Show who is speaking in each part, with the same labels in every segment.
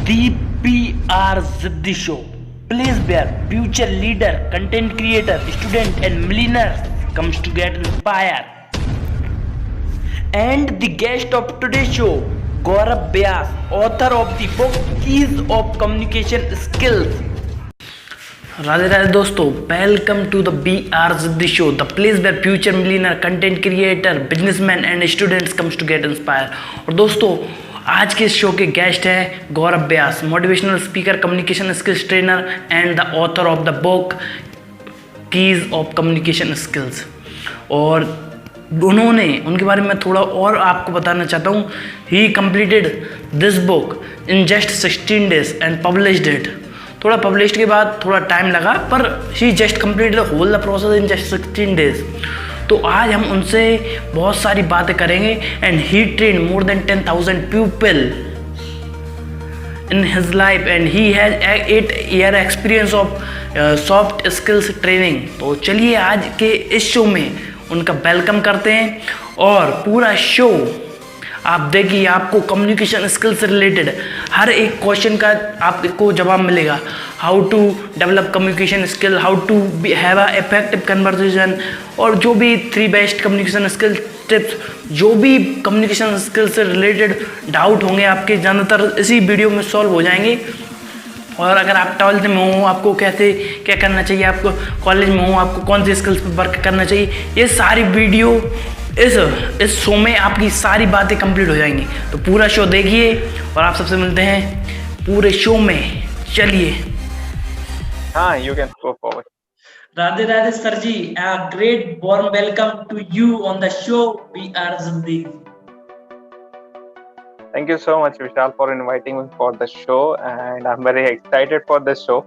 Speaker 1: The PR Ziddi Show. Place where future leader, content creator, student and millionaires comes to get inspired. And the guest of today's show, Gaurav Vyas, author of the book Keys of Communication Skills. Radhe Radhe दोस्तों, welcome to the BR Ziddi Show, the place where future millionaire, content creator, businessmen and students comes to get inspired. और दोस्तों, आज के show के guest हैं Gaurav Vyas, motivational speaker, communication skills trainer and the author of the book keys of communication skills. और उनके बारे में थोड़ा और आपको बताना चाहता हूँ। He completed this book in just 16 days and published it. थोड़ा पब्लिश्ड के बाद थोड़ा टाइम लगा, पर he just completed the whole the process in just 16 days। तो आज हम उनसे बहुत सारी बातें करेंगे। And he train more than 10,000 people in his life and he has 8 year experience of soft skills training. तो चलिए आज के इस शो में उनका वेलकम करते हैं और पूरा शो आप देखिए, आपको कम्युनिकेशन स्किल से रिलेटेड हर एक क्वेश्चन का आपको जवाब मिलेगा। How to develop communication skill, how to have a effective conversation, और जो भी 3 बेस्ट कम्युनिकेशन स्किल टिप्स, जो भी कम्युनिकेशन स्किल से रिलेटेड डाउट होंगे आपके, ज़्यादातर इसी वीडियो में सॉल्व हो जाएंगे। और अगर आप 12th में हो, आपको कैसे क्या करना चाहिए, आपको कॉलेज में हो, आपको कौन सी स्किल्स पर वर्क करना चाहिए, ये सारी वीडियो इस शो में आपकी सारी बातें कंप्लीट हो जाएंगी। तो पूरा शो देखिए और आप सबसे मिलते हैं पूरे शो में। चलिए।
Speaker 2: हाँ, you can go forward.
Speaker 1: Radhe Radhe sir ji, a great warm welcome to you on the show BR Ziddi.
Speaker 2: Thank you so much, Vishal, for inviting me for the show, and I'm very excited for this show.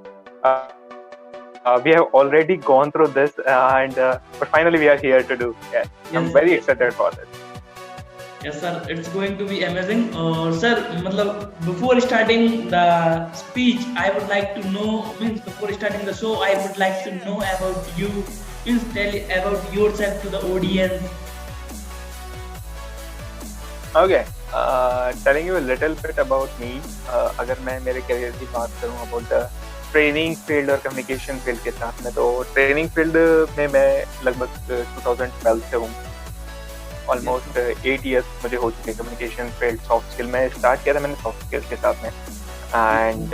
Speaker 2: We have already gone through this, but finally we are here to do. Yeah, yes, I'm very excited for this.
Speaker 1: Yes, sir. It's going to be amazing. Sir, before starting the speech, I would like to know. Before starting the show, I would like to know about you. Please tell about yourself to the audience.
Speaker 2: Okay. Telling you a little bit about me. अगर मैं मेरे career की बात करूँ about the training field और communication field के साथ में, तो ट्रेनिंग फील्ड में मैं लगभग 2012 से हूँ। ऑलमोस्ट 8 years मुझे हो चुके हैं कम्युनिकेशन फील्ड। सॉफ्ट स्किल में स्टार्ट किया था मैंने सॉफ्ट स्किल्स के साथ में, एंड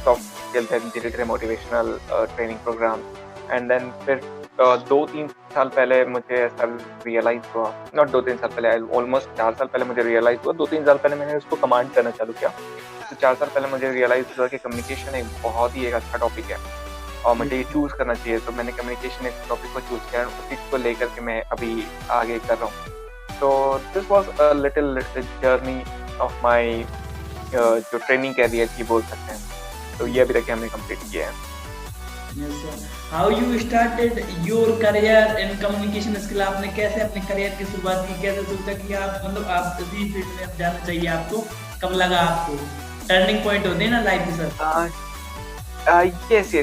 Speaker 2: सॉफ्ट स्किल धीरे धीरे motivational training program, and then फिर 2-3 साल पहले मुझे ऐसा रियलाइज हुआ, नॉट 2-3 साल पहले, ऑलमोस्ट 4 साल पहले मुझे रियलाइज हुआ। 2-3 साल पहले मैंने उसको कमांड करना चालू किया। तो 4 साल पहले मुझे रियलाइज हुआ कि कम्युनिकेशन एक बहुत ही एक अच्छा टॉपिक है और मुझे ये चूज़ करना चाहिए। तो मैंने कम्युनिकेशन एक टॉपिक को चूज़ किया, उसी को लेकर के मैं अभी आगे कर रहा हूँ। तो this was a little journey of my जो ट्रेनिंग कैरियर की बोल सकते हैं। तो ये अभी तक हमने कंप्लीट किया है।
Speaker 1: Yes, sir. How you started your career in communication skill? आपने कैसे अपने करियर की शुरुआत की, कैसे सोचा कि आप आप इसी फील्ड में जाना चाहिए आपको, कब लगा आपको? टर्निंग पॉइंट होते हैं ना लाइफ में सर।
Speaker 2: यस।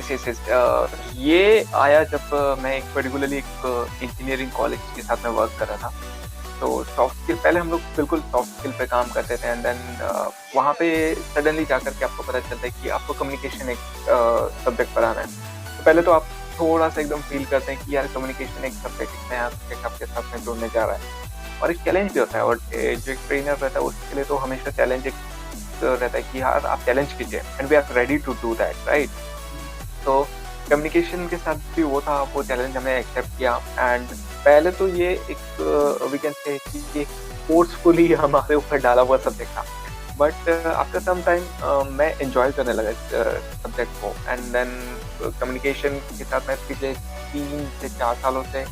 Speaker 2: ये आया जब मैं एक पर्टिकुलरली एक इंजीनियरिंग कॉलेज के साथ में वर्क कर रहा था। तो सॉफ्ट स्किल, पहले हम लोग बिल्कुल सॉफ्ट स्किल पे काम करते थे, एंड देन वहाँ पे सडनली जाकर के आपको पता चलता है कि आपको कम्युनिकेशन एक सब्जेक्ट पढ़ाना है। तो पहले तो आप थोड़ा सा एकदम फील करते हैं कि यार कम्युनिकेशन एक सब्जेक्ट नया सब्जेक्ट आपके साथ में जुड़ने जा रहा है, और एक चैलेंज भी होता है। और जो एक ट्रेनर रहता है उसके लिए तो हमेशा चैलेंज एक रहता है कि यार आप चैलेंज कीजिए, and we are ready to do that, right. तो कम्युनिकेशन के साथ भी वो था, वो चैलेंज हमने एक्सेप्ट किया। एंड पहले तो ये एक वी कैन से कि फोर्सफुली हमारे ऊपर डाला हुआ सब्जेक्ट था, बट आफ्टर सम टाइम मैं एंजॉय करने लगा इस सब्जेक्ट को। एंड देन कम्युनिकेशन के साथ मैं पिछले 3 से 4 सालों से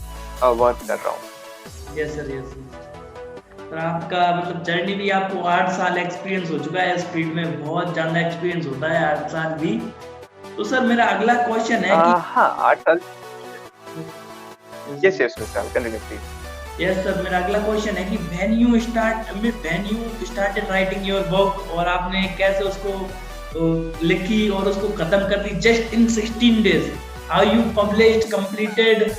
Speaker 2: वर्क कर रहा हूँ।
Speaker 1: Yes sir, yes sir. आपका जर्नी भी, आपको 8 साल एक्सपीरियंस हो चुका है इस फील्ड में, बहुत ज़्यादा एक्सपीरियंस होता है 8 साल भी। तो सर मेरा अगला क्वेश्चन है कि
Speaker 2: हाँ, 8 साल। Yes continue please.
Speaker 1: Yes sir, मेरा अगला क्वेश्चन है कि when you started writing your book, और आपने कैसे उसको लिखी और उसको खत्म कर दी just in 16 days। How you published completed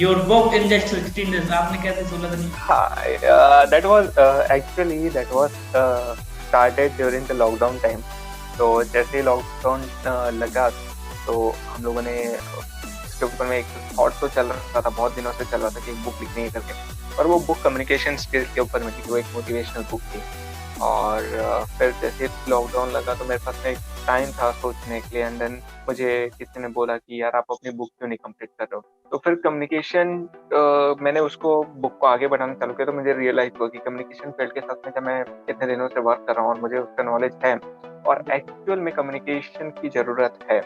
Speaker 1: your book in just 16 days। आपने कैसे 16 दिन?
Speaker 2: That was actually started during the lockdown time. तो जैसे ही लॉकडाउन लगा तो हम लोगों ने इसके ऊपर में एक थॉट तो चल रहा था, बहुत दिनों से चल रहा था कि एक बुक लिखनी है करके, और वो बुक कम्युनिकेशन स्किल्स के ऊपर में थी, वो एक मोटिवेशनल बुक थी। और फिर जैसे लॉकडाउन लगा तो मेरे पास में टाइम था सोचने के लिए, एंड देन मुझे किसी ने बोला कि यार आप अपनी बुक क्यों नहीं कंप्लीट कर रहे हो। तो फिर कम्युनिकेशन मैंने उसको बुक को आगे बढ़ाना चालू किया, तो मुझे रियलाइज हुआ कि कम्युनिकेशन फील्ड के साथ में जब मैं इतने दिनों से वर्क कर रहा हूँ और मुझे उसका नॉलेज है और एक्चुअल में कम्युनिकेशन की ज़रूरत है,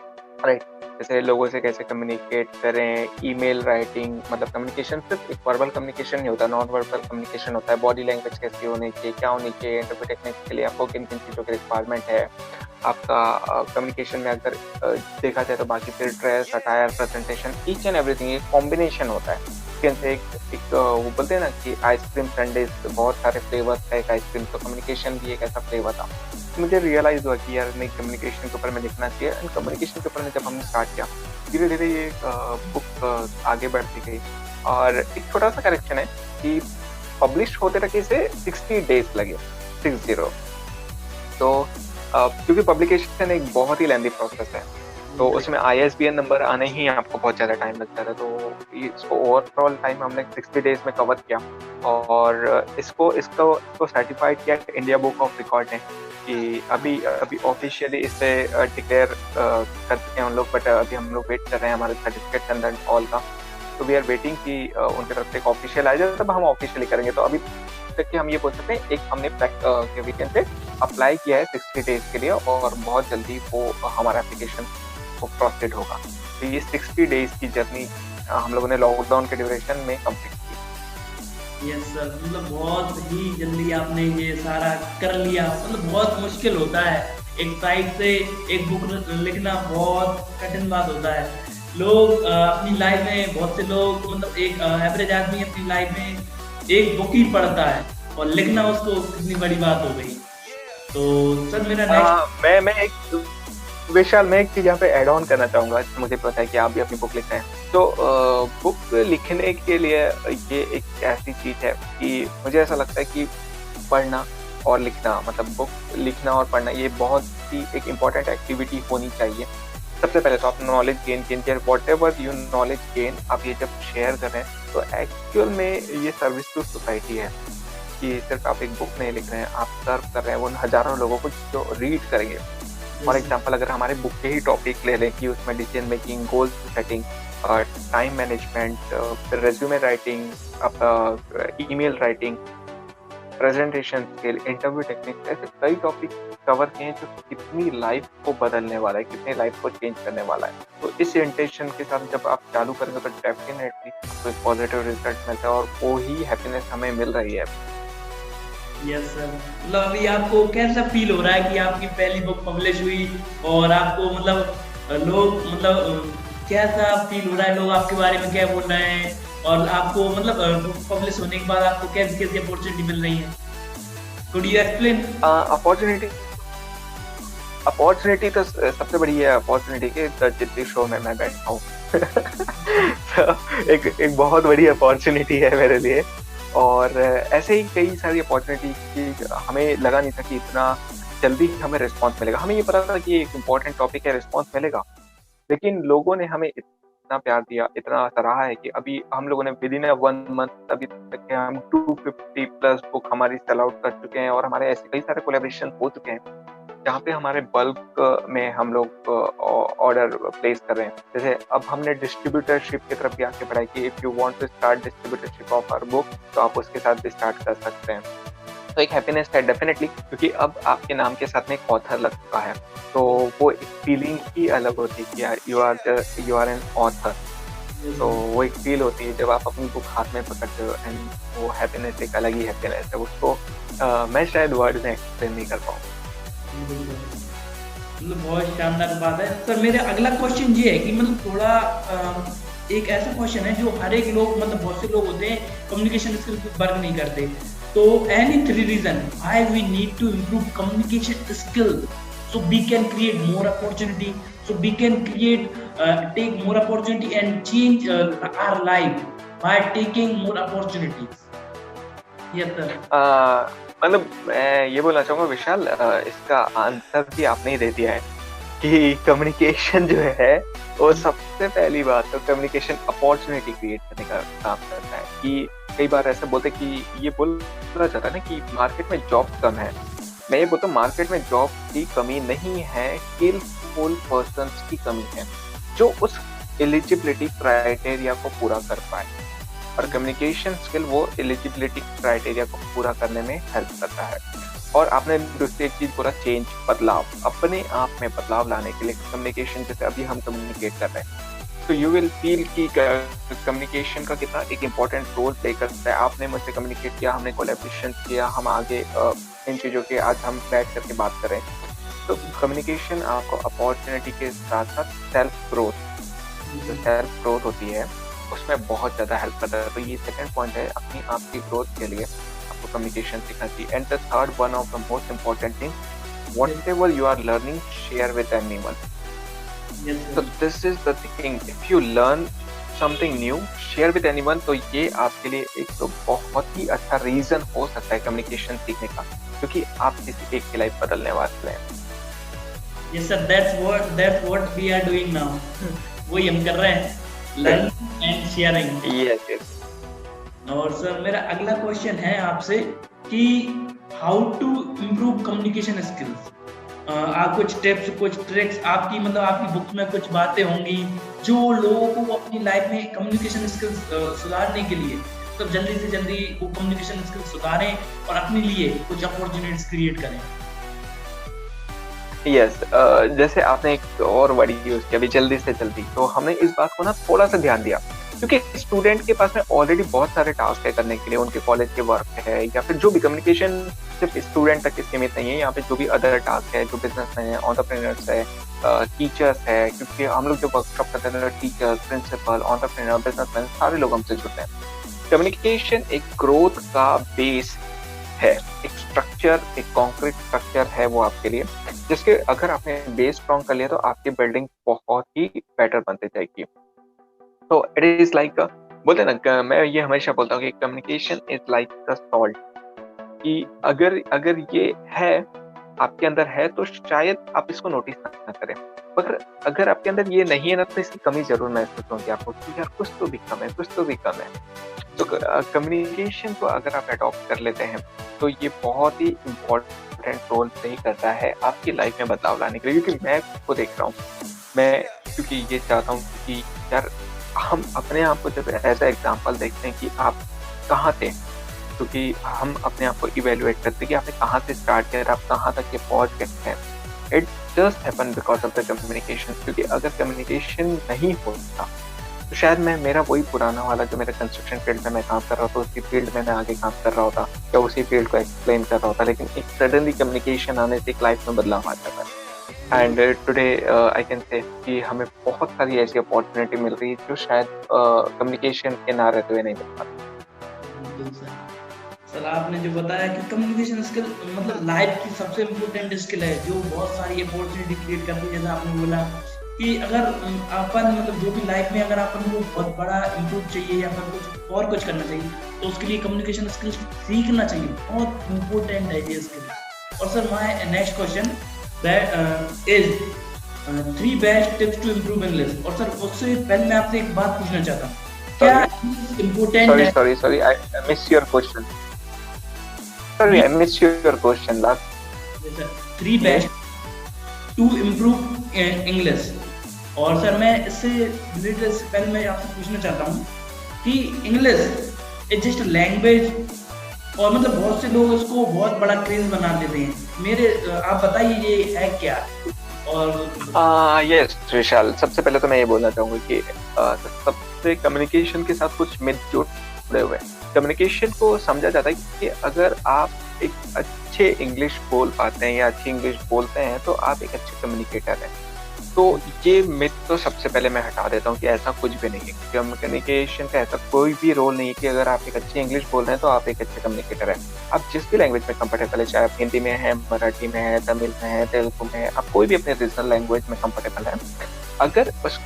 Speaker 2: राइट। जैसे लोगों से कैसे कम्युनिकेट करें, ईमेल राइटिंग, मतलब कम्युनिकेशन सिर्फ एक वर्बल कम्युनिकेशन नहीं होता, नॉन वर्बल कम्युनिकेशन होता है। बॉडी लैंग्वेज कैसी होनी चाहिए, क्या होनी चाहिए, इंटरव्यू टेक्निक्स के लिए आपको किन किन चीज़ों की रिक्वायरमेंट है। आपका कम्युनिकेशन में अगर देखा जाए तो बाकी फिर dress, attire, presentation, each and everything एक कॉम्बिनेशन होता है। जैसे एक वो बोलते हैं ना कि आइसक्रीम संडेज, बहुत सारे फ्लेवर्स है एक आइसक्रीम, तो कम्युनिकेशन भी एक ऐसा फ्लेवर था। मुझे रियलाइज हुआ कि यार नहीं, कम्युनिकेशन के ऊपर में लिखना चाहिए, एंड कम्युनिकेशन के ऊपर में जब हमने स्टार्ट किया धीरे धीरे ये बुक आगे बढ़ती गई। और एक छोटा सा करेक्शन है कि पब्लिश होते रखे इसे 60 डेज लगे, 60। तो क्योंकि पब्लिकेशन एक बहुत ही लेंथी प्रोसेस है, तो उसमें ISBN नंबर आने ही आपको बहुत ज़्यादा टाइम लग जाता है। तो इसको ओवरऑल टाइम हमने 60 डेज में कवर किया, और इसको सर्टिफाइड किया इंडिया बुक ऑफ रिकॉर्ड ने कि अभी ऑफिशियली इसे डिक्लेयर कर चुके हैं हम लोग, बट अभी हम लोग वेट कर रहे हैं हमारे सर्टिफिकेट एंड ऑल का। तो वी आर वेटिंग कि उनकी तरफ से एक ऑफिशियल आ जाए, तब हम ऑफिशियली करेंगे। तो अभी तक कि हम ये बोल सकते हैं, एक हमने वीकेंड पे अप्लाई किया है 60 डेज के लिए, और बहुत जल्दी वो हमारा एप्लीकेशन प्रोसेड होगा। तो ये 60 डेज की जर्नी हम लोगों ने लॉकडाउन के ड्यूरेशन में कंप्लीट की।
Speaker 1: यस सर, मतलब बहुत ही जल्दी आपने ये सारा कर लिया। मतलब बहुत मुश्किल होता है एक साइड से एक बुक लिखना, बहुत कठिन बात होता है। लोग अपनी लाइफ में, बहुत से लोग, मतलब एक एवरेज आदमी अपनी लाइफ में एक बुक ही पढ़ता है, और लिखना उसको कितनी बड़ी बात हो गई। तो सर मेरा नेक्स्ट
Speaker 2: मैं एक विशाल, मैं एक चीज यहाँ पे ऐड ऑन करना चाहूंगा। मुझे पता है कि आप भी अपनी बुक लिखते हैं, तो बुक लिखने के लिए ये एक ऐसी चीज है कि मुझे ऐसा लगता है कि पढ़ना और लिखना, मतलब बुक लिखना और पढ़ना, ये बहुत ही एक इम्पॉर्टेंट एक्टिविटी होनी चाहिए। सबसे पहले तो आप नॉलेज गेन कीजिए, what ever you knowledge gain आप ये जब शेयर कर रहे हैं तो एक्चुअल में ये सर्विस टू सोसाइटी है, कि सिर्फ आप एक बुक नहीं लिख रहे हैं, आप सर्व कर रहे हैं वो हजारों लोगों को जो रीड करेंगे। फॉर एग्जाम्पल अगर हमारे बुक के ही टॉपिक ले लें कि उसमें decision making, goal setting, time management, फिर resume writing, email writing, presentation skill, interview techniques, ऐसे कई टॉपिक कवर किए हैं जो कितनी लाइफ को बदलने वाला है, कितनी लाइफ को चेंज करने वाला है। तो इस इंटेंशन के साथ जब आप चालू करेंगे तो डेफिनेटली आपको एक पॉजिटिव रिजल्ट मिलता है, और वो ही हैप्पीनेस हमें मिल रही है।
Speaker 1: यस सर, मतलब अभी आपको कैसा फील हो रहा है कि आपकी पहली बुक पब्लिश हुई, और आपको मतलब लोग, मतलब कैसा फील हो रहा है, लोग आपके बारे में क्या बोल रहे हैं, और आपको मतलब बुक पब्लिश होने के बाद आपको कैसी कैसी अपॉर्चुनिटी मिल रही है? Could you explain?
Speaker 2: अपॉर्चुनिटी तो सबसे बड़ी है अपॉर्चुनिटी के द जिद्दी शो में मैं बैठा हूँ। तो एक बहुत बड़ी अपॉर्चुनिटी है मेरे लिए, और ऐसे ही कई सारी अपॉर्चुनिटी की हमें लगा नहीं था कि इतना जल्दी हमें रिस्पांस मिलेगा। हमें ये पता था कि एक इम्पोर्टेंट टॉपिक है, रिस्पांस मिलेगा, लेकिन लोगों ने हमें इतना प्यार दिया, इतना सराहा है कि अभी हम लोगों ने विद इन 1 मंथ अभी तक के हम 250 प्लस बुक हमारी सेल आउट कर चुके हैं, और हमारे ऐसे कई सारे कोलैबोरेशन हो चुके हैं जहाँ पे हमारे बल्क में हम लोग ऑर्डर प्लेस कर रहे हैं। जैसे अब हमने डिस्ट्रीब्यूटरशिप की तरफ भी आके बढ़ाई कि if you want to start distributorship of our book तो आप उसके साथ भी स्टार्ट कर सकते हैं। तो एक हैप्पीनेस है डेफिनेटली, क्योंकि अब आपके नाम के साथ में एक ऑथर लग चुका है, तो वो एक फीलिंग ही अलग होती है कि यू आर एन ऑथर। तो वो एक फील होती है जब आप अपनी बुक हाथ में पकड़ते हो, एंड वो हैप्पीनेस एक अलग ही हैप्पीनेस है, उसको मैं शायद वर्ड में एक्सप्लेन नहीं कर पाऊँ।
Speaker 1: मतलब बहुत शानदार बात है सर। मेरा अगला क्वेश्चन ये है कि मतलब थोड़ा एक ऐसा क्वेश्चन है जो हर एक लोग, मतलब बहुत से लोग होते हैं कम्युनिकेशन स्किल्स पे वर्क नहीं करते। तो any 3 reason why we need to improve communication skill so we can create more opportunity, so we can create take more opportunity and change our life by taking more opportunities. Yes sir.
Speaker 2: मतलब मैं ये बोलना चाहूंगा विशाल, इसका answer भी आपने ही दे दिया है कि कम्युनिकेशन जो है वो सबसे पहली बात तो कम्युनिकेशन अपॉर्चुनिटी क्रिएट करने का काम करता है। कि कई बार ऐसा बोलते हैं कि ये बोला जाता है ना कि मार्केट में जॉब कम है। मैं ये बोलता हूँ मार्केट में जॉब की कमी नहीं है, स्किलफुल पर्सन्स की कमी है जो उस एलिजिबिलिटी क्राइटेरिया को पूरा कर पाए। और कम्युनिकेशन स्किल वो एलिजिबिलिटी क्राइटेरिया को पूरा करने में हेल्प करता है। और आपने दूसरी एक चीज बोला, चेंज, बदलाव, अपने आप में बदलाव लाने के लिए कम्युनिकेशन, जैसे अभी हम कम्युनिकेट कर रहे हैं तो यू विल फील कि कम्युनिकेशन का कितना एक इम्पोर्टेंट रोल प्ले करता है। आपने मुझसे कम्युनिकेट किया, हमने कोलैबोरेशन किया, हम आगे इन चीज़ों के आज हम बैठ करके बात करें। तो कम्युनिकेशन आपको अपॉर्चुनिटी के साथ साथ सेल्फ ग्रोथ, जो सेल्फ ग्रोथ होती है उसमें बहुत ज़्यादा हेल्प करता है। तो ये सेकंड पॉइंट है, अपनी आप की ग्रोथ के लिए आपको कम्युनिकेशन सीखना चाहिए। And the third one of the most important thing, whatever you are learning, share with anyone.
Speaker 1: Yes,
Speaker 2: So
Speaker 1: sir.
Speaker 2: this is the thing, if you learn something new, share with anyone, तो ये आपके लिए एक तो बहुत ही अच्छा reason हो सकता है कम्युनिकेशन सीखने का, क्योंकि आप किसी एक की लाइफ बदलने वाले हैं।
Speaker 1: Yes, sir. That's what we are doing now. वही हम कर रहे हैं, learning and sharing.
Speaker 2: Yes, yes.
Speaker 1: और सर मेरा अगला क्वेश्चन है आपसे कि how to improve communication skills. आप कुछ टिप्स, कुछ ट्रिक्स, आपकी मतलब आपकी बुक में कुछ बातें होंगी जो लोगों को अपनी लाइफ में कम्युनिकेशन स्किल्स सुधारने के लिए मतलब जल्दी से जल्दी वो कम्युनिकेशन स्किल्स सुधारें और अपने लिए कुछ अपॉर्चुनिटीज क्रिएट करें।
Speaker 2: यस, जैसे आपने एक और वर्ड यूज किया अभी, जल्दी से जल्दी, तो हमने इस बात को ना थोड़ा सा ध्यान दिया क्योंकि स्टूडेंट के पास में ऑलरेडी बहुत सारे टास्क है करने के लिए, उनके कॉलेज के वर्क है या फिर जो भी कम्युनिकेशन सिर्फ स्टूडेंट तक सीमित नहीं है। यहाँ पे जो भी अदर टास्क है, जो बिजनेस है, एंटरप्रेन्योर्स है, टीचर्स है, क्योंकि हम लोग जो वर्कशॉप करते हैं टीचर, प्रिंसिपल, एंटरप्रेन्योर, बिजनेसमैन, सारे लोग हमसे जुड़ते हैं। कम्युनिकेशन एक ग्रोथ का बेस है, एक स्ट्रक्चर, एक कॉन्क्रीट स्ट्रक्चर है वो आपके लिए, जिसके अगर आपने बेस स्ट्रॉन्ग कर लिया तो आपकी बिल्डिंग बहुत ही बेटर बनती जाएगी। तो इट इज लाइक, बोलते ना, मैं ये हमेशा बोलता हूँ कि communication is like the salt, कि अगर ये है आपके अंदर है तो शायद आप इसको नोटिस ना करें, मगर अगर आपके अंदर ये नहीं है ना तो इसकी कमी जरूर महसूस होगी आपको कि यार कुछ तो भी कम है, कुछ तो भी कम है। तो कम्युनिकेशन को अगर आप अडॉप्ट कर लेते हैं तो ये बहुत ही इम्पोर्टेंट रोल प्ले करता है आपकी लाइफ में बदलाव लाने के लिए। क्योंकि मैं को देख रहा हूँ, मैं क्योंकि ये चाहता हूँ कि यार हम अपने आप को जब एज एग्जाम्पल देखते हैं कि आप कहाँ थे, क्योंकि हम अपने आप को इवेल्युएट करते हैं कि आपने कहाँ से स्टार्ट किया और आप कहाँ तक ये पहुँच गए हैं। It just happen because of the communication. क्योंकि अगर कम्युनिकेशन नहीं होता तो शायद मेरा वही पुराना वाला जो मेरा कंस्ट्रक्शन फील्ड में मैं काम कर रहा था उसी फील्ड में मैं आगे काम कर रहा होता या उसी फील्ड को एक्सप्लेन कर रहा होता, लेकिन एक सडनली कम्युनिकेशन आने से एक लाइफ में बदलाव आ जाता है। And today I can say कि हमें बहुत सारी ऐसी अपॉर्चुनिटी मिल रही है जो शायद कम्युनिकेशन के ना रहते हुए नहीं मिल पाती।
Speaker 1: सर आपने जो बताया कि कम्युनिकेशन स्किल मतलब लाइफ की सबसे इम्पोर्टेंट स्किल है जो बहुत सारी अपॉर्चुनिटी क्रिएट करती है। जैसा आपने बोला कि अगर अपन मतलब जो भी लाइफ में अगर अपन को बहुत बड़ा इम्प्रूव चाहिए या फिर कुछ करना चाहिए तो उसके लिए कम्युनिकेशन स्किल्स सीखना चाहिए, बहुत इम्पोर्टेंट है ये स्किल। और sir my next question is 3 best tips to improve English. और सर उससे पहले मैं आपसे एक बात पूछना चाहता हूँ, क्या इम्पोर्टेंट है?
Speaker 2: Sorry, I missed your question. Sorry, I missed your question last.
Speaker 1: 3 best to improve English. और सर मैं इससे रिलेटेड से पहले मैं आपसे पूछना चाहता हूँ कि इंग्लिश इज जस्ट लैंग्वेज, और मतलब बहुत से लोग इसको बहुत बड़ा क्रेज बना देते हैं। आप बताइए ये है क्या? और
Speaker 2: यस विशाल, सबसे पहले तो मैं ये बोलना चाहूँगा कि सबसे कम्युनिकेशन के साथ कुछ मिथ जुड़े हुए हैं। कम्युनिकेशन को समझा जाता है कि अगर आप एक अच्छे इंग्लिश बोल पाते हैं या अच्छी इंग्लिश बोलते हैं तो आप एक अच्छे कम्युनिकेटर हैं। तो ये मिथ तो सबसे पहले मैं हटा देता हूँ कि ऐसा कुछ भी नहीं है। कम्युनिकेशन का ऐसा कोई भी रोल नहीं है कि अगर आप एक अच्छी इंग्लिश बोल रहे हैं तो आप एक अच्छे कम्युनिकेटर हैं। आप जिस भी लैंग्वेज में कंफर्टेबल है, चाहे आप हिंदी में है, मराठी में है, तमिल में है, तेलुगु में है, आप कोई भी अपने रीजनल लैंग्वेज में कंफर्टेबल है, अगर उस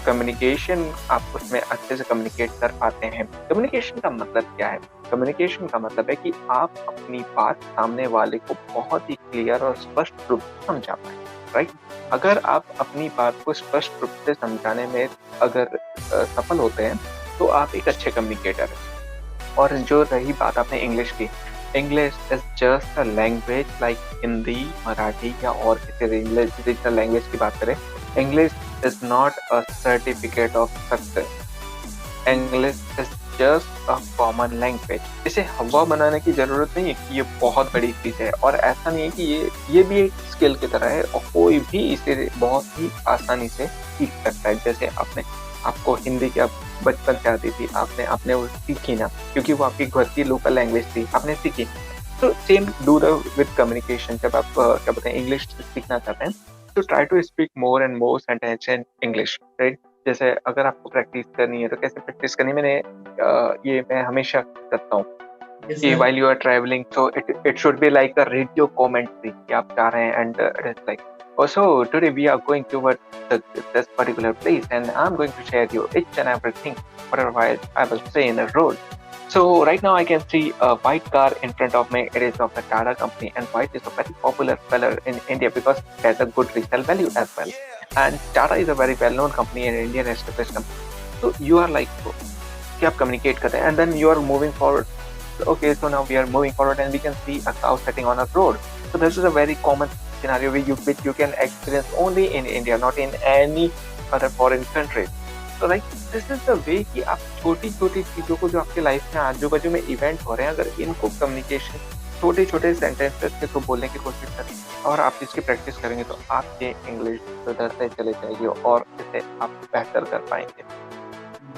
Speaker 2: कम्युनिकेशन आप उसमें अच्छे से कम्युनिकेट कर पाते हैं। कम्युनिकेशन का मतलब क्या है? कम्युनिकेशन का मतलब है कि आप अपनी बात सामने वाले को बहुत ही क्लियर और स्पष्ट रूप से समझा पाएँ, राइट? अगर आप अपनी बात को स्पष्ट रूप से समझाने में अगर सफल होते हैं, तो आप एक अच्छे कम्युनिकेटर हैं। और जो रही बात आपने इंग्लिश की, English is just a language like Hindi, Marathi या और किसी रीजनल लैंग्वेज की बात करें, English is not a certificate of success. English is just a common language. इसे हवा बनाने की जरूरत नहीं है कि ये बहुत बड़ी चीज है, और ऐसा नहीं है कि ये भी एक स्किल की तरह है और कोई भी इसे बहुत ही आसानी से सीख सकता है। जैसे आपको हिंदी क्या बचपन से आती थी, आपने वो सीखी ना, क्योंकि वो आपकी घर की लोकल लैंग्वेज थी, आपने सीखी। तो same do the with communication. जब आप क्या बोलते हैं इंग्लिश सीखना चाहते हैं, तो try to speak more and more sentence in English, right? जैसे अगर आपको प्रैक्टिस करनी है तो कैसे प्रैक्टिस करनी है, ये मैं हमेशा करता हूँ
Speaker 3: Yes,
Speaker 2: कि
Speaker 3: sir.
Speaker 2: while you are traveling, so it should be like a radio commentary कि आप जा रहे हैं and it is like, oh so today we are going towards this particular place and I'm going to share you each and everything whatever I will say in a road. So right now I can see a white car in front of me. It is of the Tata company, and white is a very popular color in India because it has a good resale value as well. And Tata is a very well-known company and Indian established company. So you are like कि आप communicate करते हैं and then you are moving forward. Okay, so now we are moving forward and we can see a cow sitting on a road. So this is a very common scenario which you can experience only in India, not in any other foreign country. So like this is the way कि आप छोटी छोटी चीजों को जो आपके life में आजू बाजू में इवेंट हो रहे हैं, अगर इनको कम्युनिकेशन छोटे छोटे सेंटेंसेस के थ्रू बोलने की कोशिश करें और आप इसकी प्रैक्टिस करेंगे, तो आपकी इंग्लिश सुधरते चले जाएगी और इसे आप बेहतर कर पाएंगे।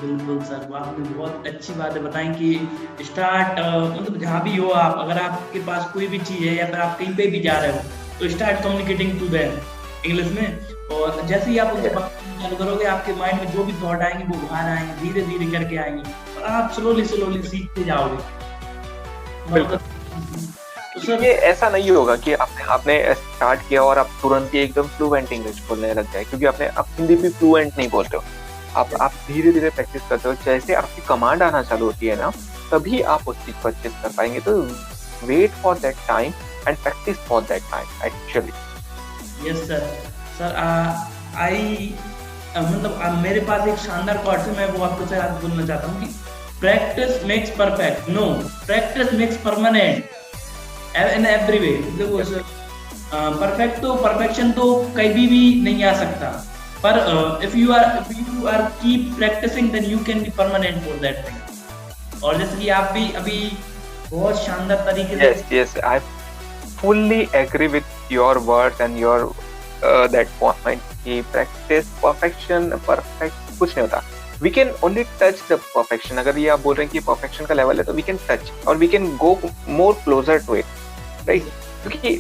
Speaker 3: बिल्कुल सर, आपने बहुत अच्छी बातें बताई कि स्टार्ट मतलब जहाँ भी हो आप, अगर आपके पास कोई भी चीज़ है या फिर आप कहीं पे भी जा रहे हो, तो start communicating to them English में। और जैसे ही आप उनसे बात करना चालू करोगे, आपके माइंड में जो भी थॉट आएंगे वो बाहर आएंगे, धीरे धीरे करके आएंगे और आप स्लोली सीखते जाओगे।
Speaker 2: बिल्कुल।
Speaker 3: तो सर
Speaker 2: ये ऐसा नहीं होगा कि आपने स्टार्ट किया और आप तुरंत ही एकदम फ्लुएंट इंग्लिश बोलने लग जाए, क्योंकि आप हिंदी भी फ्लुएंट नहीं बोलते हो। आप धीरे धीरे प्रैक्टिस करते हो, जैसे आपकी कमांड आना चालू होती है ना, तभी आप उस चीज को अच्छे से कर पाएंगे। तो wait for that time and practice for that time actually.
Speaker 3: Yes sir. Sir I मतलब मेरे पास एक शानदार क्वार्ट है, मैं वो आपको सर आज बोलना चाहता हूँ कि practice makes perfect, know practice makes permanent in every way. देखो सर, परफेक्ट तो परफेक्शन तो कभी भी नहीं आ सकता, पर if you are keep practicing then you can be permanent for that thing। और जैसे कि आप भी अभी बहुत शानदार तरीके से
Speaker 2: yes I fully agree with your words and your that point कि practice perfection perfect कुछ नहीं होता। We can only touch the perfection। अगर ये आप बोल रहे हैं कि perfection का level है, तो we can touch और we can go more closer to it, right? क्योंकि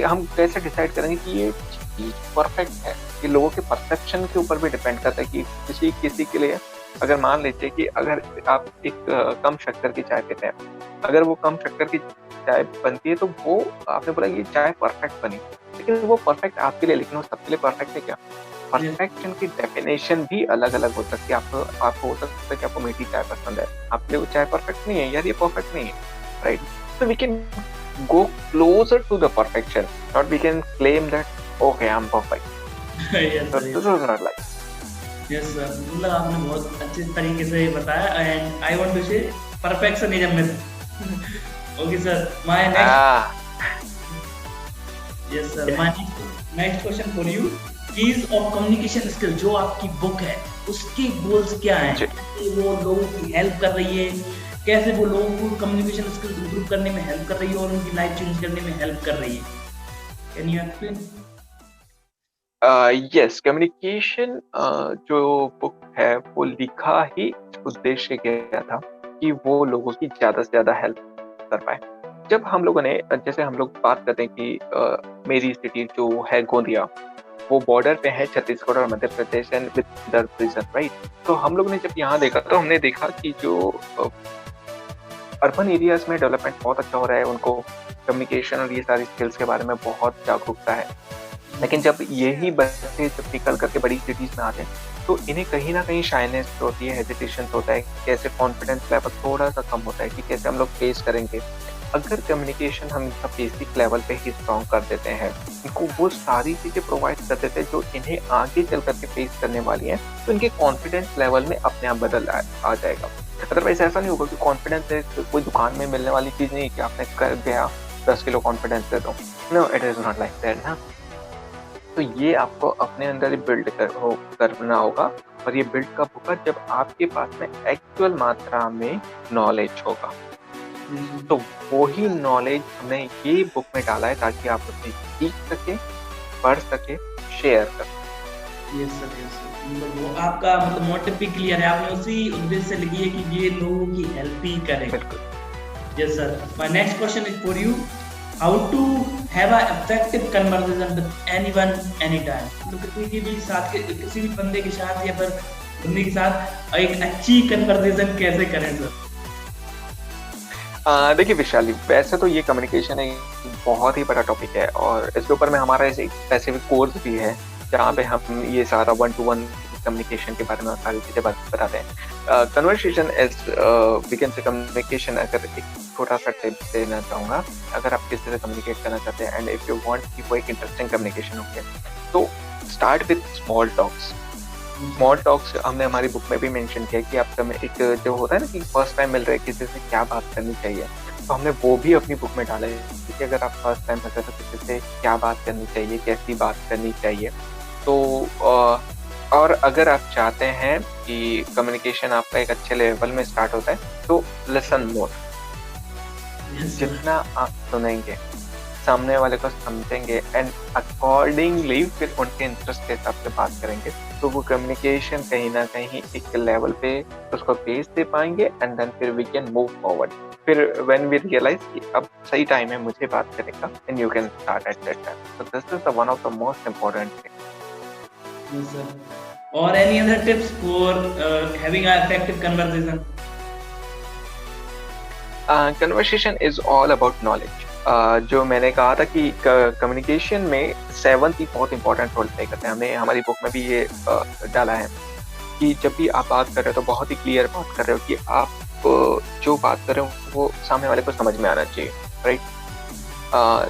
Speaker 2: हम कैसे डिसाइड करेंगे कि ये चीज परफेक्ट है? ये लोगों के परसेप्शन के ऊपर भी डिपेंड करता है कि किसी के लिए, अगर मान लीजिए कि अगर आप एक कम शक्कर की चाय पीते हैं, अगर वो कम शक्कर की चाय बनती है तो वो आपने बोला ये चाय परफेक्ट बनी, लेकिन वो परफेक्ट आपके लिए, लेकिन वो सबके लिए परफेक्ट है क्या? परफेक्शन की डेफिनेशन भी अलग अलग हो सकती है। आपको हो सकता है कि आपको मीठी चाय पसंद है, आपके लिए वो चाय परफेक्ट नहीं है, यार ये परफेक्ट नहीं है, right? So we can go closer to the perfection, not we can claim that okay I'm perfect।
Speaker 3: yes,
Speaker 2: so this is not like
Speaker 3: yes sir, मतलब आपने बहुत अच्छे तरीके से बताया एंड आई वांट टू से परफेक्शनिज्म में okay sir, my yes sir, my next question for you, keys of communication skill, जो आपकी बुक है उसके गोल्स क्या हैं? वो लोगों की हेल्प कर रही है, कैसे वो लोगों को कम्युनिकेशन स्किल्स इंप्रूव करने में हेल्प कर रही है और उनकी लाइफ चेंज करने में हेल्प कर रही है? Can you explain?
Speaker 2: Yes, communication जो बुक है वो लिखा ही उद्देश्य गया था कि वो लोगों की ज्यादा से ज्यादा हेल्प कर पाए। जब हम लोगों ने, जैसे हम लोग बात करते हैं कि मेरी सिटी जो है गोंदिया, वो बॉर्डर पे है छत्तीसगढ़ और Madhya Pradesh and with other region, right? तो हम लोग ने जब यहाँ देखा तो हमने देखा कि जो अर्बन एरियाज में डेवलपमेंट बहुत अच्छा हो रहा है, उनको कम्युनिकेशन और ये सारी स्किल्स के बारे में बहुत जागरूकता है। लेकिन जब यही बच्चे जब निकल करके बड़ी सिटीज में आते हैं तो इन्हें कहीं ना कहीं शाइनेस होती है, हेजिटेशन होता है, कैसे कॉन्फिडेंस लेवल थोड़ा सा कम होता है कि कैसे हम लोग फेस करेंगे। अगर कम्युनिकेशन हम इनका बेसिक लेवल पे ही स्ट्रॉन्ग कर देते हैं, इनको वो सारी चीजें प्रोवाइड कर देते हैं जो इन्हें आगे चल करके फेस करने वाली हैं, तो इनके कॉन्फिडेंस लेवल में अपने आप बदल आ जाएगा। अदरवाइज ऐसा नहीं होगा कि कॉन्फिडेंस कोई दुकान में मिलने वाली चीज नहीं कि आपने कर गया 10 किलो कॉन्फिडेंस दे दो। No, it is not like that ना। तो ये आपको अपने अंदर ही करना होगा, और ये बिल्ड कब होगा जब आपके पास में एक्चुअल मात्रा में नॉलेज होगा। तो वही नॉलेज हमने ये बुक में डाला है ताकि आप उसे सीख सके, पढ़ सके, शेयर कर सके।
Speaker 3: Yes sir, yes sir. मतलब वो आपका मतलब मोटिव भी क्लियर है, आपने उसी उद्देश्य से लिखी है कि ये लोगों की हेल्प ही करे।
Speaker 2: बिल्कुल।
Speaker 3: Yes sir. My next question is for you, how to have a effective conversation with anyone any time. मतलब किसी भी साथ के किसी भी बंदे के साथ या फिर बंदे के साथ एक अच्छी कन्वर्सेशन कैसे करें सर?
Speaker 2: देखिए विशाली, वैसे तो ये कम्युनिकेशन एक बहुत ही बड़ा टॉपिक है और इसके ऊपर में हमारा एक स्पेसिफिक कोर्स भी है जहाँ पे हम ये सारा 1-to-1 कम्युनिकेशन के बारे में सारी चीज़ें बताते हैं। Conversation is we can say communication, अगर एक छोटा सा टिप देना चाहूँगा, अगर आप किसी से कम्युनिकेट करना चाहते हैं एंड इफ यू वांट कि वो एक इंटरेस्टिंग कम्युनिकेशन हो गया, तो start with small talks. Small talks हमने हमारी बुक में भी मेंशन किया कि आप एक जो होता है ना कि फर्स्ट टाइम मिल रहे किसी से क्या बात करनी चाहिए, तो हमने वो भी अपनी बुक में डाला है कि अगर आप फर्स्ट टाइम मिल रहे तो किसी से क्या बात करनी चाहिए, कैसी बात करनी चाहिए। तो और अगर आप चाहते हैं कि कम्युनिकेशन आपका एक अच्छे लेवल में स्टार्ट होता है तो लिसन मोर। जितना आप सुनेंगे, सामने वाले को समझेंगे एंड अकॉर्डिंगली फिर उनके इंटरेस्ट के हिसाब से बात करेंगे, तो वो कम्युनिकेशन कहीं ना कहीं एक लेवल पे उसको पेस दे पाएंगे एंड देन फिर वी कैन मूव फॉरवर्ड। फिर व्हेन वी रियलाइज कि अब सही टाइम है मुझे बात करने का, and you can start at that time. So this is one of the most important thing.
Speaker 3: Yes, sir. Or any other tips for having an effective conversation?
Speaker 2: Conversation is all about knowledge. जो मैंने कहा था कि communication में 7 ही बहुत important role play करते हैं। हमने हमारी बुक में भी ये डाला है कि जब भी आप बात कर रहे हो तो बहुत ही क्लियर बात कर रहे हो कि आप जो बात कर रहे हो वो सामने वाले को समझ में आना चाहिए, राइट।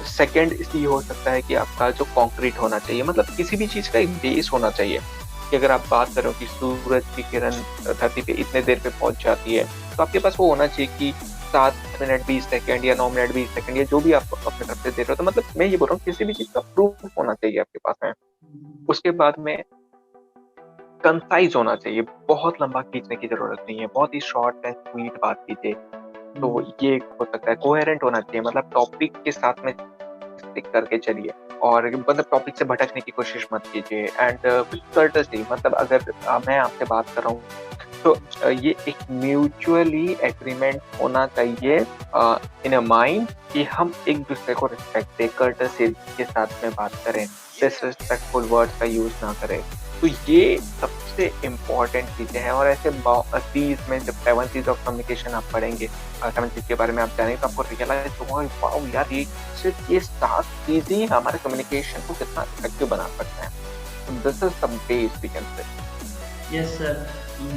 Speaker 2: सेकंड इसलिए हो सकता है कि आपका जो कॉन्क्रीट होना चाहिए, मतलब किसी भी चीज़ का एक बेस होना चाहिए कि अगर आप बात कर रहे हो कि सूरज की किरण धरती पे इतने देर पे पहुंच जाती है, तो आपके पास वो होना चाहिए कि 7 मिनट 20 सेकंड या 9 मिनट 20 सेकंड या जो भी आप अपने तरफ से दे रहे हो। तो मतलब मैं ये बोल रहा हूँ किसी भी चीज़ का प्रूफ होना चाहिए आपके पास में। उसके बाद में कंसाइज होना चाहिए, बहुत लंबा खींचने की जरूरत नहीं है, बहुत ही शॉर्ट एंड स्वीट बात कीजिए। तो ये हो सकता है। कोहेरेंट होना चाहिए, मतलब टॉपिक के साथ में स्टिक करके चलिए और मतलब टॉपिक से भटकने की कोशिश मत कीजिए। एंड कर्टसी, मतलब अगर मैं आपसे बात कर रहा हूँ तो ये एक म्यूचुअली एग्रीमेंट होना चाहिए इन अ माइंड कि हम एक दूसरे को रिस्पेक्ट दें, कर्टसी के साथ में बात करें, डिसरिस्पेक्टफुल वर्ड्स का यूज ना करें। तो ये सबसे इम्पोर्टेंट चीजें हैं। और ऐसे C's में जब 7 C's ऑफ कम्युनिकेशन आप पढ़ेंगे, 7 C's के बारे में आप जानेंगे तो आपको रियलाइज होगा वाओ यार, ये सिर्फ ये 7 चीज ही हमारे कम्युनिकेशन को कितना इफेक्टिव बना सकते हैं। This is the base we can say.
Speaker 3: Yes, sir.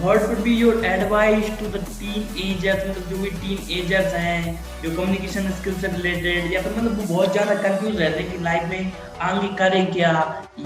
Speaker 3: What would be your advice to the teenagers, मतलब जो भी teenagers हैं जो कम्युनिकेशन स्किल से रिलेटेड या फिर मतलब वो बहुत ज़्यादा कंफ्यूज रहते हैं कि लाइफ में आगे करें क्या,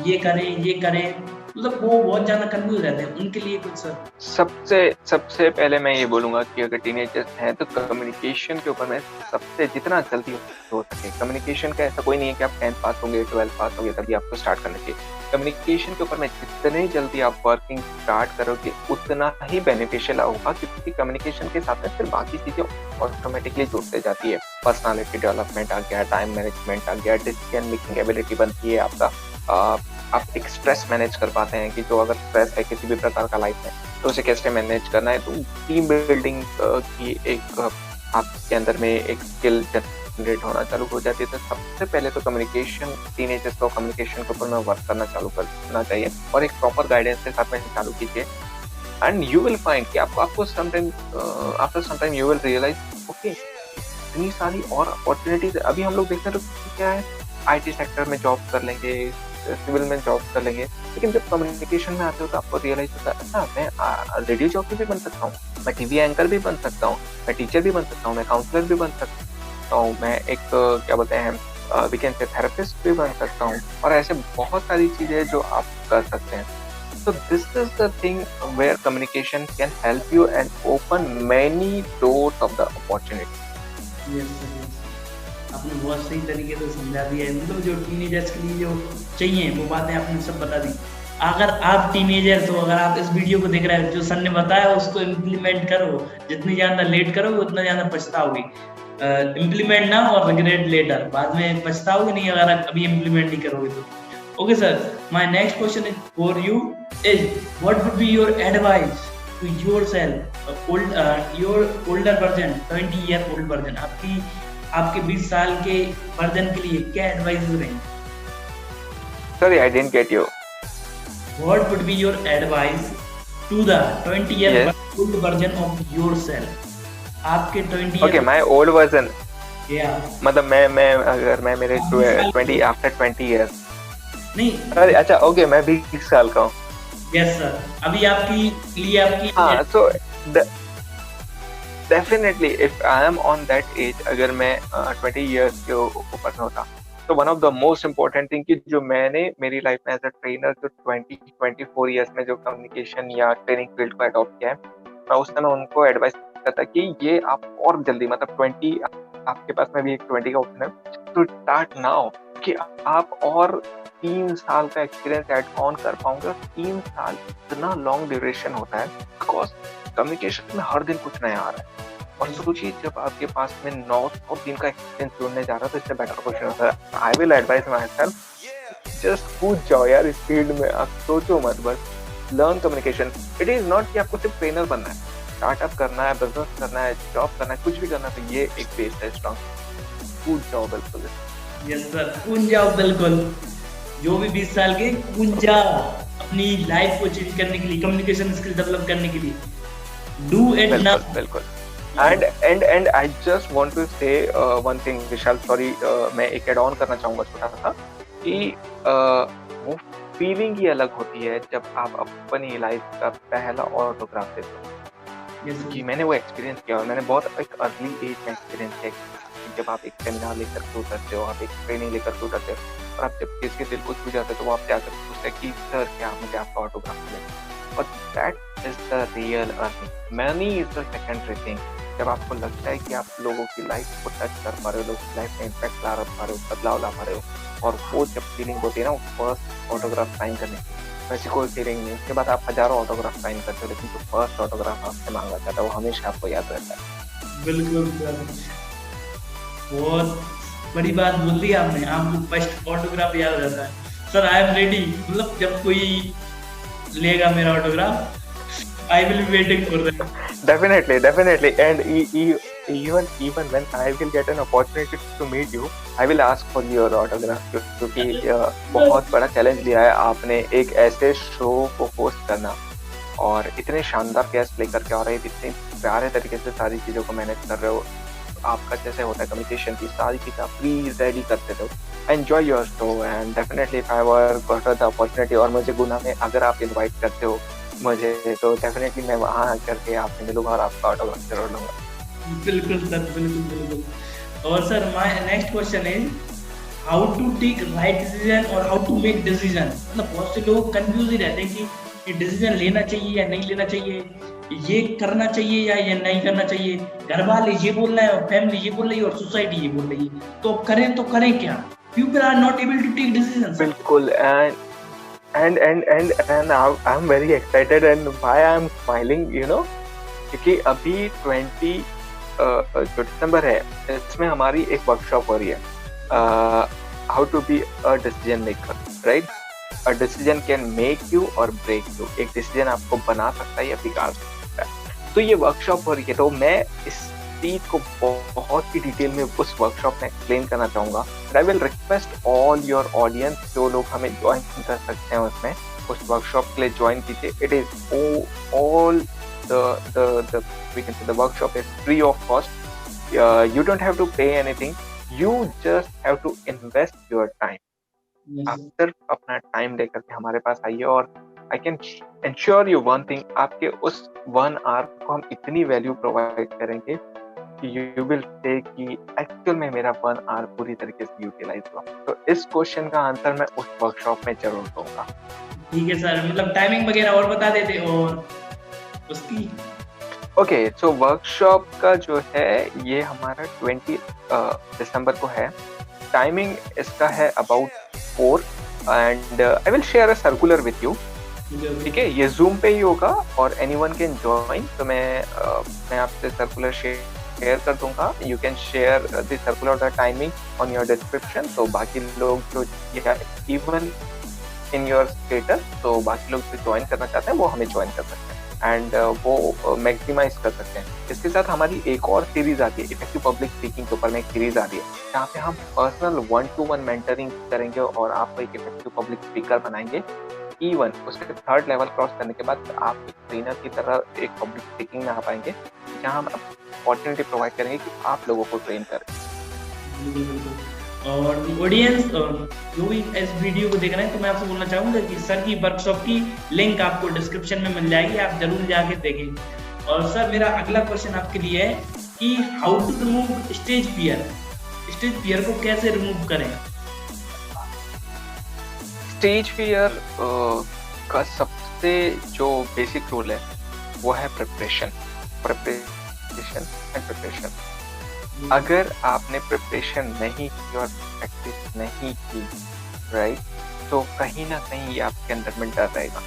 Speaker 3: ये करें, मतलब वो बहुत ज़्यादा कंफ्यूज रहते हैं, उनके लिए कुछ सर?
Speaker 2: सबसे पहले मैं ये बोलूंगा कि अगर टीनेजर्स हैं तो कम्युनिकेशन के ऊपर में सबसे जितना जल्दी हो सके, कम्युनिकेशन का ऐसा कोई नहीं है कि आप 10th पास होंगे 12th पास होंगे तभी आपको स्टार्ट करना चाहिए। कम्युनिकेशन के ऊपर में जितने जल्दी आप वर्किंग स्टार्ट करोगे उतना ही बेनिफिशियल होगा, क्योंकि कम्युनिकेशन के साथ में फिर बाकी चीजें ऑटोमेटिकली जुड़ते जाती है। पर्सनालिटी डेवलपमेंट आ गया, टाइम मैनेजमेंट आ गया, डिसीजन मेकिंग एबिलिटी बनती है आपका। आप एक स्ट्रेस मैनेज कर पाते हैं कि जो अगर स्ट्रेस है किसी भी प्रकार का लाइफ में तो उसे कैसे मैनेज करना है। तो टीम बिल्डिंग की एक आपके अंदर में एक स्किल जनरेट होना चालू हो जाती है। तो सबसे पहले तो कम्युनिकेशन, टीनेजर्स को कम्युनिकेशन के ऊपर में वर्क करना चालू करना चाहिए और एक प्रॉपर गाइडेंस के साथ में चालू कीजिए। एंड यू विल फाइंड कि आपको sometime after some time you will realize okay इतनी सारी और अपॉर्चुनिटीज। अभी हम लोग देखते हैं तो क्या है, IT सेक्टर में जॉब कर लेंगे, सिविल में जॉब कर लेंगे, लेकिन जब कम्युनिकेशन में आते हो तो आपको रियलाइज होता है अच्छा मैं रेडियो जॉकी भी बन सकता हूँ, मैं टीवी एंकर भी बन सकता हूँ, मैं टीचर भी बन सकता हूँ, मैं काउंसलर भी बन सकता हूँ, मैं एक क्या बोलते हैं वी कैन से थेरेपिस्ट भी बन सकता हूँ, और ऐसे बहुत सारी चीजें जो आप कर सकते हैं. So this is the thing where communication can help you and open many doors of the opportunity.
Speaker 3: Yes sir, yes. आपने बहुत सही तरीके से समझा दिया है, मतलब जो टीनेजर्स के लिए जो चाहिए वो बातें आपने सब बता दी। अगर आप टीनेजर, तो अगर आप इस वीडियो को देख रहे हैं, जो सर ने बताया उसको इम्प्लीमेंट करो। जितनी ज़्यादा लेट करोगे उतना ज़्यादा पछताओगे। इम्प्लीमेंट ना और रिग्रेट लेटर, बाद में पछताओगे नहीं अगर आप अभी इम्प्लीमेंट नहीं करोगे तो। Okay sir, my next question is for you is what would be your advice to yourself, your older version, 20-year-old version, आपके 20 साल के वर्जन के लिए क्या एडवाइस रहेंगे?
Speaker 2: Sorry, I didn't get you.
Speaker 3: What would be your advice to the 20-year-old version of yourself? आपके 20
Speaker 2: Okay, my old version.
Speaker 3: Yeah.
Speaker 2: मतलब मैं अगर मैं मेरे 20 after 20 years.
Speaker 3: नहीं,
Speaker 2: अरे अच्छा ओके, मैं 20 साल का हूँ.
Speaker 3: यस सर, अभी आपकी लिए आपकी
Speaker 2: हाँ, so definitely if I am on that age, अगर मैं 20 years के ऊपर में होता, तो one of the most important thing कि जो मैंने मेरी लाइफ में एज अ ट्रेनर जो 24 years में जो कम्युनिकेशन या ट्रेनिंग फील्ड को अडॉप्ट किया है, मैं उस समय उनको एडवाइस करता कि ये आप और जल्दी, मतलब 20 आपके पास में भी एक 20 का ऑप्शन है, तो स्टार्ट नाउ कि आप और 3 साल का एक्सपीरियंस ऐड ऑन कर पाओगे. और 3 साल इतना लॉन्ग ड्यूरेशन होता है बिकॉज कम्युनिकेशन में हर दिन कुछ नया आ रहा है. और सोचिए जब आपके पास में 900 दिन का एक्सपीरियंस जुड़ने जा रहा है तो इससे बेटर क्वेश्चन होता है. I will advice my self, just कूद जाओ यार इस फील्ड में. आप सोचो मत, बस learn communication. It is not कि आपको सिर्फ ट्रेनर बनना है, स्टार्टअप करना है, बिजनेस करना है, जॉब करना है, कुछ भी करना है, तो ये एक बेस है स्ट्रॉन्ग. कूद जाओ बिल्कुल.
Speaker 3: यस सर, कूद जाओ बिल्कुल. जो भी 20 साल के कूद जाओ अपनी लाइफ को चेंज करने के लिए, कम्युनिकेशन स्किल डेवलप करने के लिए. Do it now.
Speaker 2: बिल्कुल. And I just want to say one thing, Vishal, sorry, मैं एक एड ऑन करना चाहूंगा छोटा सा कि वो फीलिंग ही अलग होती है जब आप अपनी लाइफ का पहला ऑटोग्राफ देते हो. कि मैंने वो एक्सपीरियंस किया और मैंने बहुत एक अर्ली एज में एक्सपीरियंस किया. जब आप एक सेमिनार लेकर के उतरते हो, आप एक ट्रेनिंग लेकर के उतरते हो, और आप जब किसके दिल को छू जाते हो तो वो आप जाकर पूछते हैं कि सर क्या मुझे आपका ऑटोग्राफ मिलेगा. और that is the real earning. Money is the secondary thing. जब आपको लगता है कि आप लोगों की लाइफ को टच कर पा रहे हो, लोगों की लाइफ में इम्पैक्ट ला पा रहे हो, बदलाव ला पा रहे हो, और वो जब फीलिंग होती है ना, वो फर्स्ट ऑटोग्राफ साइन करने की, वैसी कोई फीलिंग नहीं. उसके बाद आप हजारों ऑटोग्राफ साइन करते हो, लेकिन जो फर्स्ट ऑटोग्राफ आपसे मांगा जाता है वो हमेशा आपको याद रहता है.
Speaker 3: बिल्कुल सर, बहुत बड़ी बात बोल दी आपने. आपको फर्स्ट ऑटोग्राफ याद रहता है. सर आई एम रेडी, मतलब जब कोई लेगा मेरा autograph, I will be waiting for that.
Speaker 2: Definitely, and even when I will get an opportunity to meet you, I will ask for your autograph. क्योंकि बहुत बड़ा चैलेंज लिया है आपने, एक ऐसे शो को होस्ट करना और इतने शानदार गेस्ट लेकर के आ रहे हैं, इतने प्यारे तरीके से सारी चीज़ों को मैनेज कर रहे हो. आपका जैसे होता है कम्युनिकेशन की सारी चीज़ आप प्लीज रेडी करते हो. Enjoy your show and definitely if I ever got the opportunity, और मुझे गुना में अगर आप इनवाइट करते हो मुझे, तो डेफिनेटली मैं वहाँ करके आपसे मिलूंगा और आपका ऑटोग्राफ जरूर लूंगा.
Speaker 3: बिल्कुल सर, बिल्कुल. और sir my next question is how to take right decision और हाउ टू मेक डिसीजन. मतलब बहुत से लोग कंफ्यूज ही रहते हैं कि ये डिसीजन लेना चाहिए या नहीं लेना चाहिए, ये करना चाहिए या ये नहीं करना चाहिए. घर वाले ये बोल रहे हैं, फैमिली ये बोल रही है और सोसाइटी ये बोल रही है, तो करें क्या? People are not able to take decisions.
Speaker 2: बिल्कुल. and I'm very excited and why I'm smiling, क्योंकि अभी 20 जो दिसंबर है इसमें हमारी एक वर्कशॉप हो रही है, how to be a decision maker, right. A decision can make you or break you. एक डिसीजन आपको बना सकता है या बिगाड़ सकता है. तो ये वर्कशॉप हो रही है, तो मैं इस चीज को बहुत ही डिटेल में उस वर्कशॉप में एक्सप्लेन करना चाहूंगा. I will request all your audience, जो लोग हमें ज्वाइन कर सकते हैं उसमें, उस वर्कशॉप के लिए ज्वाइन कीजिए. It is all the workshop is free of cost. You don't have to pay anything. You just have to invest your time. आप
Speaker 3: yes,
Speaker 2: सिर्फ अपना टाइम लेकर के हमारे पास आइए और I can ensure you one thing, आपके उस 1 आवर को हम इतनी वैल्यू प्रोवाइड करेंगे कि यू विल से कि एक्चुअल में मेरा 1 आवर पूरी तरीके से यूटिलाइज हुआ। तो इस क्वेश्चन का आंसर मैं उस वर्कशॉप में जरूर दूंगा।
Speaker 3: ठीक है सर, मतलब टाइमिंग वगैरह और बता देते और उसकी।
Speaker 2: ओके, सो वर्कशॉप का जो है ये हमारा 20 दिसंबर को है। टाइमिंग इसका है about 4 and I will share a circular with you. ठीक है, ये जूम पे ही होगा और एनीवन कैन जॉइन। तो मैं आपसे सर्कुलर शेयर कर दूंगा। You can share the circular the timing on your description. तो बाकी लोग जो इवन इन योर स्टेटस, तो बाकी लोग जो ज्वाइन करना चाहते हैं वो हमें ज्वाइन कर सकते हैं एंड वो मैक्सिमाइज कर सकते हैं। इसके साथ हमारी एक और सीरीज आती है, इफेक्टिव पब्लिक स्पीकिंग के ऊपर में एक सीरीज आ रही है जहाँ पे हम पर्सनल 1-to-1 मेंटरिंग करेंगे और आपको एक इफेक्टिव पब्लिक स्पीकर बनाएंगे। इवन उसके 3rd लेवल क्रॉस करने के बाद आप एक ट्रेनर की तरह एक पब्लिक स्पीकिंग में आ पाएंगे, जहाँ हम अपॉर्चुनिटी प्रोवाइड करेंगे कि आप लोगों को ट्रेन करें।
Speaker 3: बिल्कुल बिल्कुल। और ऑडियंस जो भी इस वीडियो को देख रहे हैं, तो मैं आपसे बोलना चाहूंगा कि सर की वर्कशॉप की लिंक आपको डिस्क्रिप्शन में मिल जाएगी, आप जरूर जाके देखें। और सर मेरा अगला क्वेश्चन आपके लिए है कि how to remove stage fear. Stage fear को कैसे रिमूव करें?
Speaker 2: स्टेज फियर का सबसे जो बेसिक रूल है वो है प्रिपरेशन एंड प्रिपरेशन। अगर आपने प्रिपरेशन नहीं की और प्रैक्टिस नहीं की, राइट, तो कहीं ना कहीं आपके अंदर में डर रहेगा।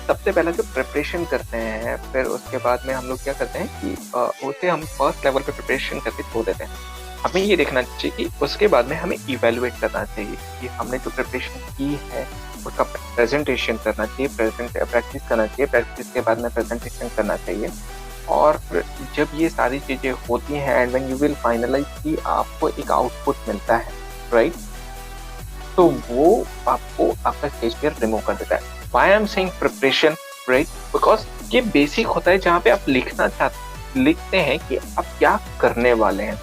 Speaker 2: सबसे पहले जो प्रिपरेशन करते हैं, फिर उसके बाद में हम लोग क्या करते हैं कि उसे हम फर्स्ट लेवल पे प्रिपरेशन करके छोड़ देते हैं। हमें ये देखना चाहिए कि उसके बाद में हमें इवेलुएट करना चाहिए कि हमने जो प्रिपरेशन की है उसका प्रेजेंटेशन करना चाहिए, प्रैक्टिस करना चाहिए, प्रैक्टिस के बाद में प्रेजेंटेशन करना चाहिए। और जब ये सारी चीज़ें होती हैं and when you will finalize कि आपको एक आउटपुट मिलता है, राइट, तो वो आपको आपका स्टेज फियर रिमूव कर देता है। Why I am saying preparation, right, because ये बेसिक होता है जहाँ पे आप लिखते हैं कि आप क्या करने वाले हैं,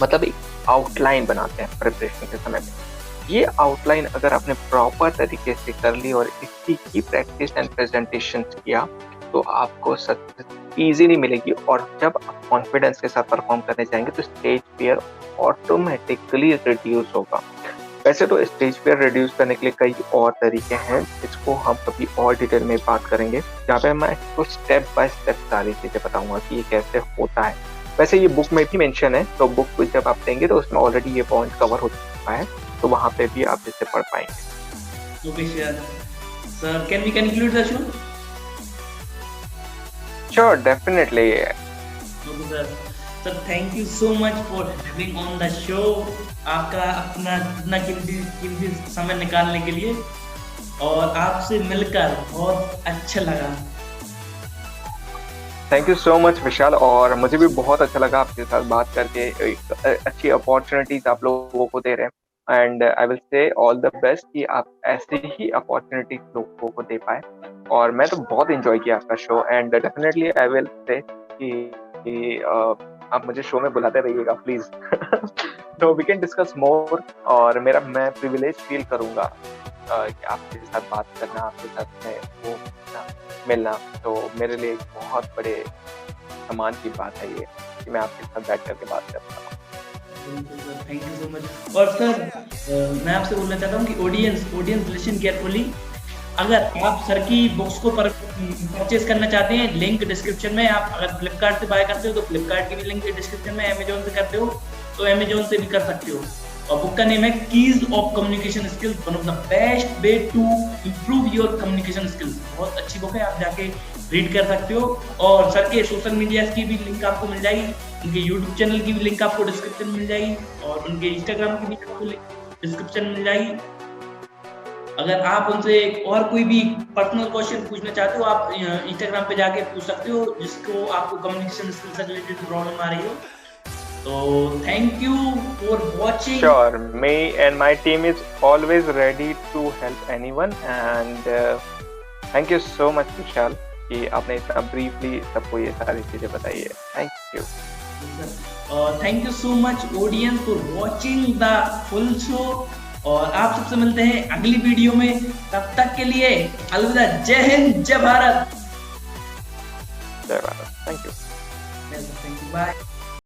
Speaker 2: मतलब एक आउटलाइन बनाते हैं प्रिपरेशन के समय में। ये आउटलाइन अगर आपने प्रॉपर तरीके से कर ली और इसकी की प्रैक्टिस एंड प्रेजेंटेशन किया तो आपको सक्सेस इजीली मिलेगी। और जब आप कॉन्फिडेंस के साथ परफॉर्म करने जाएंगे तो स्टेज फियर ऑटोमेटिकली रिड्यूस होगा। वैसे तो स्टेज फियर रिड्यूस करने के लिए कई और तरीके हैं, इसको हम कभी और डिटेल में बात करेंगे, जहाँ पे मैं इसको स्टेप बाय स्टेप सारी चीज़ें बताऊंगा कि ये कैसे होता है। वैसे ये बुक में भी मेंशन है, तो बुक को जब आप देंगे तो उसमें ऑलरेडी ये पॉइंट कवर हो चुका है, तो वहाँ पे भी आप इसे पढ़ पाएंगे।
Speaker 3: Okay sir, can we conclude the show?
Speaker 2: Sure, definitely.
Speaker 3: Okay sir, thank you so much for having on the show. आपका अपना कीमती समय निकालने के लिए, और आपसे मिलकर बहुत अच्छा लगा।
Speaker 2: थैंक यू सो मच विशाल, और मुझे भी बहुत अच्छा लगा आपके साथ बात करके। एक अच्छी अपॉर्चुनिटीज आप लोगों को दे रहे हैं and I will say all the best कि आप ऐसे ही अपॉर्चुनिटीज लोगों को दे पाए। और मैं तो बहुत एंजॉय किया आपका show and definitely I will say कि आप मुझे शो में बुलाते रहिएगा प्लीज। तो वी कैन डिस्कस मोर, और मैं प्रिविलेज फील करूंगा कि आपके साथ बात करना, आपके साथ में वो मिलना, तो मेरे लिए बहुत बड़े सम्मान की बात है ये कि मैं आपके साथ बैठ करके बात कर रहा हूँ।
Speaker 3: Thank you so much. और सर मैं आपसे बोलना चाहता हूँ कि ऑडियंस लिसन केयरफुली। अगर आप सर की बुक्स को परचेज करना चाहते हैं, लिंक डिस्क्रिप्शन में। आप अगर फ्लिपकार्ट से बाय करते हो तो फ्लिपकार्ट की भी लिंक डिस्क्रिप्शन में, अमेजोन से करते हो तो अमेजोन से भी कर सकते हो। और बुक का नेम है keys of communication skills, one of the best way to improve your communication skills. बहुत अच्छी बुक है, आप जाके रीड कर सकते हो। और सर के सोशल मीडिया की भी लिंक आपको मिल जाएगी, उनके यूट्यूब चैनल की भी लिंक आपको डिस्क्रिप्शन में मिल जाएगी, और उनके इंस्टाग्राम की भी आपको डिस्क्रिप्शन मिल जाएगी। अगर आप उनसे और कोई भी पर्सनल क्वेश्चन पूछना चाहते हो, आप इंस्टाग्राम पे जाके पूछ सकते हो, जिसको आपको कम्युनिकेशन स्किल्स से रिलेटेड प्रॉब्लम आ रही हो। So thank you for watching.
Speaker 2: Sure, me and my team is always ready to help anyone and thank you so much Vishal कि आपने इतना briefly सबको ये सारी चीजें बताई है। Thank you.
Speaker 3: Thank you so much audience for watching the full show. और आप सबसे मिलते हैं अगली वीडियो में। तब तक के लिए अलविदा। जय हिंद, जय भारत।
Speaker 2: जय भारत। Thank you.
Speaker 3: बाय।